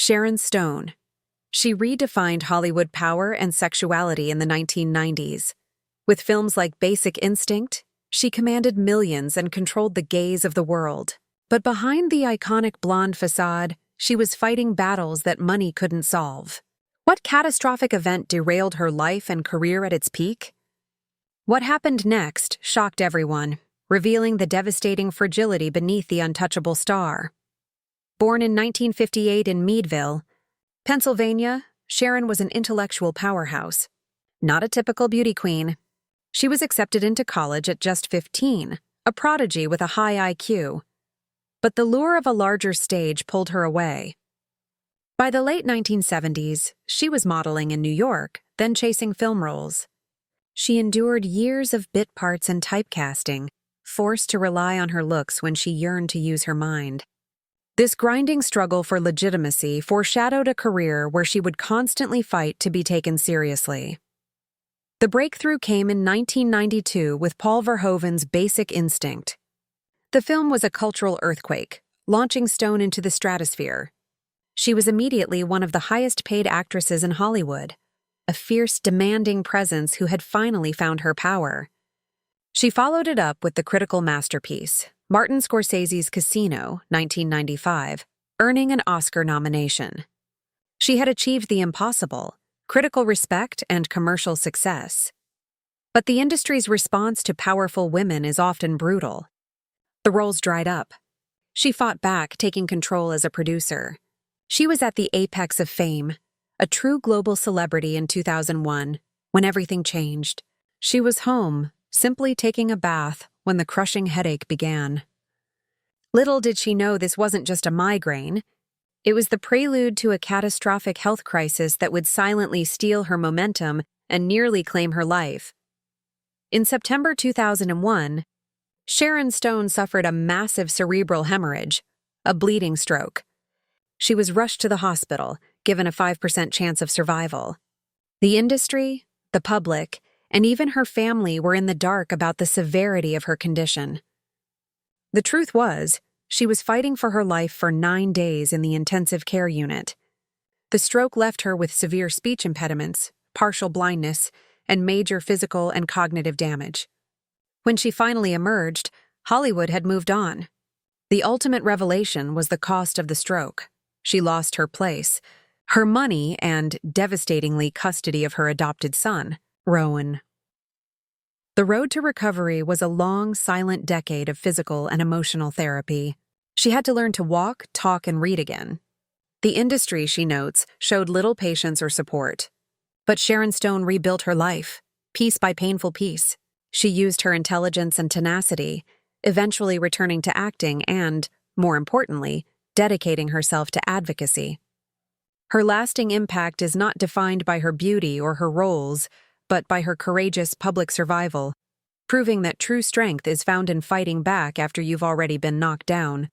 Sharon Stone. She redefined Hollywood power and sexuality in the 1990s. With films like Basic Instinct, she commanded millions and controlled the gaze of the world. But behind the iconic blonde facade, she was fighting battles that money couldn't solve. What catastrophic event derailed her life and career at its peak? What happened next shocked everyone, revealing the devastating fragility beneath the untouchable star. Born in 1958 in Meadville, Pennsylvania, Sharon was an intellectual powerhouse. Not a typical beauty queen. She was accepted into college at just 15, a prodigy with a high IQ. But the lure of a larger stage pulled her away. By the late 1970s, she was modeling in New York, then chasing film roles. She endured years of bit parts and typecasting, forced to rely on her looks when she yearned to use her mind. This grinding struggle for legitimacy foreshadowed a career where she would constantly fight to be taken seriously. The breakthrough came in 1992 with Paul Verhoeven's Basic Instinct. The film was a cultural earthquake, launching Stone into the stratosphere. She was immediately one of the highest-paid actresses in Hollywood, a fierce, demanding presence who had finally found her power. She followed it up with the critical masterpiece, Martin Scorsese's Casino, 1995, earning an Oscar nomination. She had achieved the impossible, critical respect and commercial success. But the industry's response to powerful women is often brutal. The roles dried up. She fought back, taking control as a producer. She was at the apex of fame, a true global celebrity in 2001, when everything changed. She was home, simply taking a bath, when the crushing headache began. Little did she know this wasn't just a migraine. It was the prelude to a catastrophic health crisis that would silently steal her momentum and nearly claim her life. In September 2001, Sharon Stone suffered a massive cerebral hemorrhage, a bleeding stroke. She was rushed to the hospital, given a 5% chance of survival. The industry, the public, and even her family were in the dark about the severity of her condition. The truth was, she was fighting for her life for 9 days in the intensive care unit. The stroke left her with severe speech impediments, partial blindness, and major physical and cognitive damage. When she finally emerged, Hollywood had moved on. The ultimate revelation was the cost of the stroke. She lost her place, her money, and, devastatingly, custody of her adopted son, Rowan. The road to recovery was a long, silent decade of physical and emotional therapy. She had to learn to walk, talk, and read again. The industry, she notes, showed little patience or support. But Sharon Stone rebuilt her life, piece by painful piece. She used her intelligence and tenacity, eventually returning to acting and, more importantly, dedicating herself to advocacy. Her lasting impact is not defined by her beauty or her roles, but by her courageous public survival, proving that true strength is found in fighting back after you've already been knocked down.